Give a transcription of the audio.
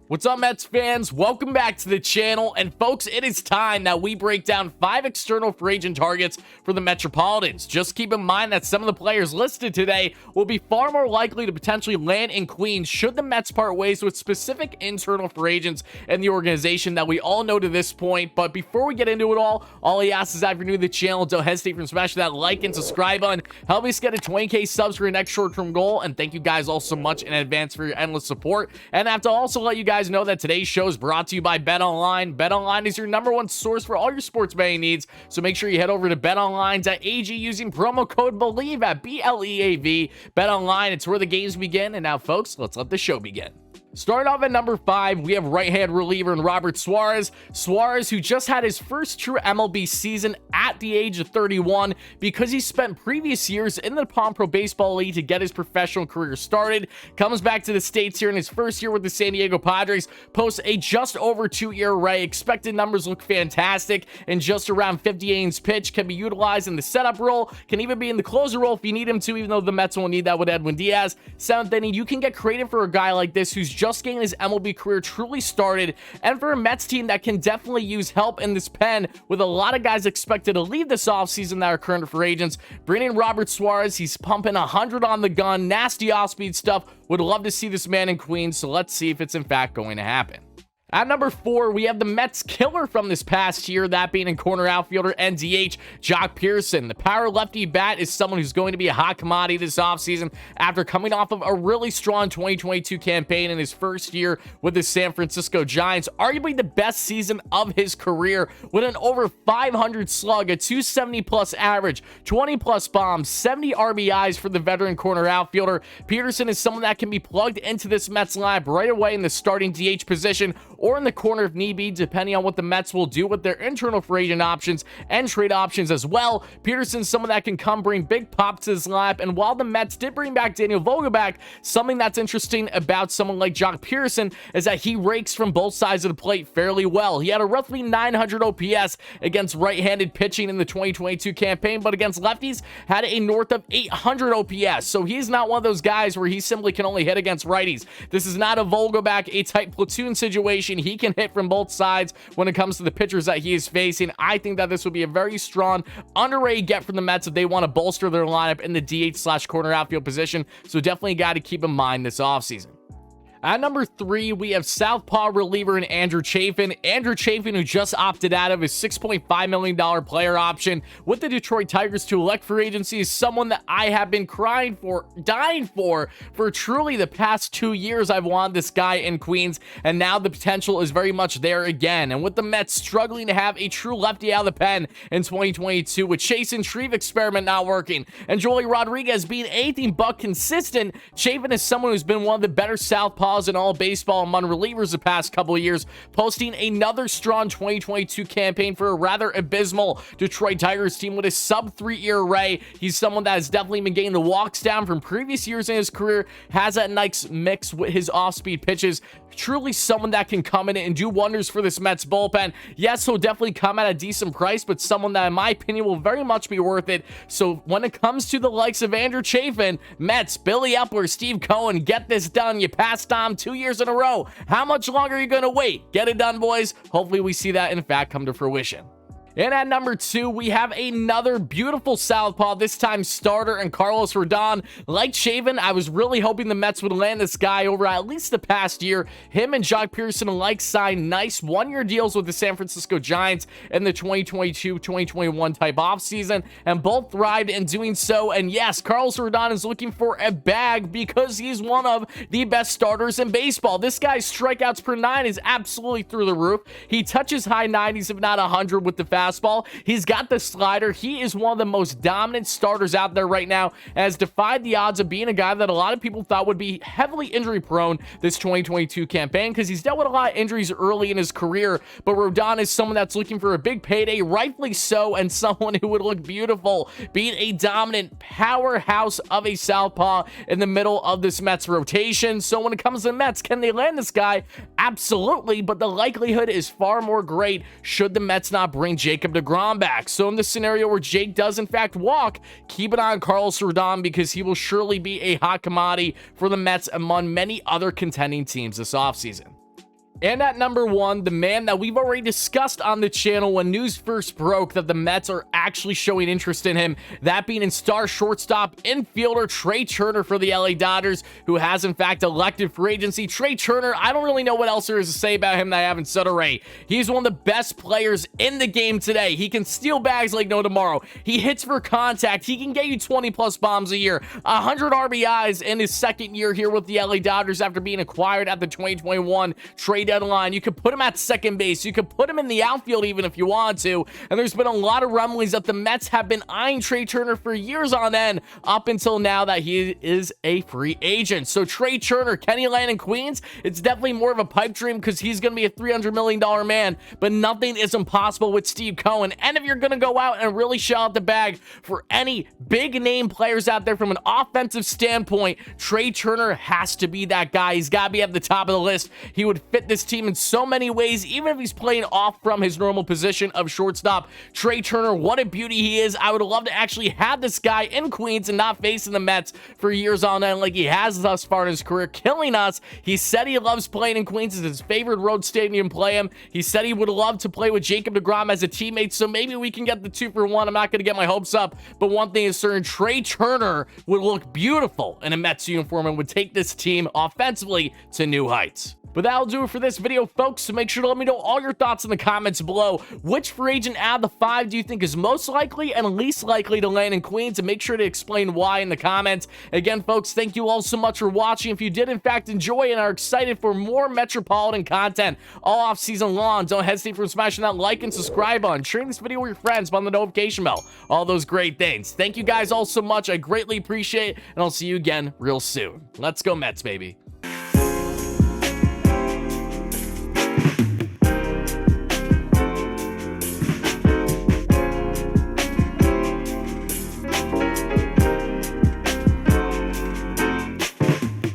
What's up, Mets fans? Welcome back to the channel. And folks, it is time that we break down 5 external free agent targets for the Metropolitans. Just keep in mind that some of the players listed today will be far more likely to potentially land in Queens should the Mets part ways with specific internal free agents in the organization that we all know to this point. But before we get into it all I ask is that if you're new to the channel, don't hesitate from smashing that like and subscribe button. Help me get to 20k subs for your next short-term goal. And thank you guys all so much in advance for your endless support. And I have to also let you guys know that today's show is brought to you by BetOnline. BetOnline is your #1 source for all your sports betting needs, so make sure you head over to betonline.ag using promo code Bleav at BLEAV. BetOnline, it's where the games begin. And now, folks, let's let the show begin. Starting off at number 5, we have right-hand reliever and Robert Suarez. Suarez, who just had his first true MLB season at the age of 31 because he spent previous years in the Palm Pro Baseball League to get his professional career started, comes back to the States here in his first year with the San Diego Padres, posts a just over 2 ERA. Expected numbers look fantastic, and just around 50 innings pitched, can be utilized in the setup role, can even be in the closer role if you need him to, even though the Mets won't need that with Edwin Diaz. 7th inning, you can get creative for a guy like this who's just getting his MLB career truly started, and for a Mets team that can definitely use help in this pen with a lot of guys expected to leave this offseason that are current free agents. Bringing in Robert Suarez, he's pumping 100 on the gun, nasty off-speed stuff. Would love to see this man in Queens, so let's see if it's in fact going to happen. At number 4, we have the Mets killer from this past year, that being in corner outfielder and DH, Joc Pederson. The power lefty bat is someone who's going to be a hot commodity this offseason after coming off of a really strong 2022 campaign in his first year with the San Francisco Giants, arguably the best season of his career with an over 500 slug, a 270 plus average, 20 plus bombs, 70 RBIs for the veteran corner outfielder. Pederson is someone that can be plugged into this Mets lineup right away in the starting DH position or in the corner if need be, depending on what the Mets will do with their internal free agent options and trade options as well. Pederson's someone that can come bring big pop to his lineup, and while the Mets did bring back Daniel Vogelbach, something that's interesting about someone like Joc Pederson is that he rakes from both sides of the plate fairly well. He had a roughly 900 OPS against right-handed pitching in the 2022 campaign, but against lefties had a north of 800 OPS, so he's not one of those guys where he simply can only hit against righties. This is not a Vogelbach, a type platoon situation. He can hit from both sides when it comes to the pitchers that he is facing. I think that this would be a very strong, underrated get from the Mets if they want to bolster their lineup in the DH/corner outfield position. So definitely got to keep in mind this offseason. At number 3, we have southpaw reliever and Andrew Chafin. Andrew Chafin, who just opted out of his $6.5 million player option with the Detroit Tigers to elect free agency, is someone that I have been crying for, dying for truly the past 2 years. I've wanted this guy in Queens, and now the potential is very much there again. And with the Mets struggling to have a true lefty out of the pen in 2022, with Chase and Shreve experiment not working, and Joey Rodriguez being anything but consistent, Chafin is someone who's been one of the better southpaws in all baseball among relievers the past couple of years, posting another strong 2022 campaign for a rather abysmal Detroit Tigers team with a sub-3 ERA. He's someone that has definitely been getting the walks down from previous years in his career, has that nice mix with his off-speed pitches. Truly someone that can come in and do wonders for this Mets bullpen. Yes, he'll definitely come at a decent price, but someone that, in my opinion, will very much be worth it. So when it comes to the likes of Andrew Chafin, Mets, Billy Epler, Steve Cohen, get this done. You passed on 2 years in a row. How much longer are you going to wait? Get it done, boys. Hopefully we see that, in fact, come to fruition. And at number 2, we have another beautiful southpaw, this time starter, and Carlos Rodon. Like Chafin, I was really hoping the Mets would land this guy over at least the past year. Him and Joc Pederson alike signed nice one-year deals with the San Francisco Giants in the 2022-2021 type offseason, and both thrived in doing so. And yes, Carlos Rodon is looking for a bag because he's one of the best starters in baseball. This guy's strikeouts per 9 is absolutely through the roof. He touches high 90s, if not 100, with the fastball. He's got the slider. He is one of the most dominant starters out there right now, and has defied the odds of being a guy that a lot of people thought would be heavily injury prone this 2022 campaign, because he's dealt with a lot of injuries early in his career. But Rodon is someone that's looking for a big payday, rightfully so, and someone who would look beautiful being a dominant powerhouse of a southpaw in the middle of this Mets rotation. So when it comes to the Mets, can they land this guy? Absolutely, but the likelihood is far more great should the Mets not bring Jacob deGrom back. So in this scenario where Jake does in fact walk, keep an eye on Carlos Rodon, because he will surely be a hot commodity for the Mets among many other contending teams this offseason. And at number 1, the man that we've already discussed on the channel when news first broke that the Mets are actually showing interest in him, that being in star shortstop infielder Trea Turner for the LA Dodgers, who has in fact elected free agency. Trea Turner, I don't really know what else there is to say about him that I haven't said already. He's one of the best players in the game today. He can steal bags like no tomorrow. He hits for contact. He can get you 20 plus bombs a year. 100 RBIs in his second year here with the LA Dodgers after being acquired at the 2021 trade deadline. You could put him at second base. You could put him in the outfield even if you want to. And there's been a lot of rumblings that the Mets have been eyeing Trea Turner for years on end up until now that he is a free agent. So Trea Turner, Kenny Land in Queens, it's definitely more of a pipe dream because he's going to be a $300 million man, but nothing is impossible with Steve Cohen. And if you're going to go out and really shell out the bag for any big name players out there from an offensive standpoint, Trea Turner has to be that guy. He's got to be at the top of the list. He would fit this team in so many ways, even if he's playing off from his normal position of shortstop. Trea Turner, what a beauty he is. I would love to actually have this guy in Queens and not facing the Mets for years on end like he has thus far in his career, killing us. He said he loves playing in Queens. It's his favorite road stadium to play him. He said he would love to play with Jacob deGrom as a teammate, so maybe we can get the 2-for-1. I'm not going to get my hopes up, but one thing is certain, Trea Turner would look beautiful in a Mets uniform and would take this team offensively to new heights. But that'll do it for this video, folks, so make sure to let me know all your thoughts in the comments below. Which free agent out of the 5 do you think is most likely and least likely to land in Queens? And make sure to explain why in the comments. Again, folks, thank you all so much for watching. If you did, in fact, enjoy and are excited for more Metropolitan content all off-season long, don't hesitate from smashing that like and subscribe button, sharing this video with your friends, on the notification bell, all those great things. Thank you guys all so much. I greatly appreciate it, and I'll see you again real soon. Let's go Mets, baby.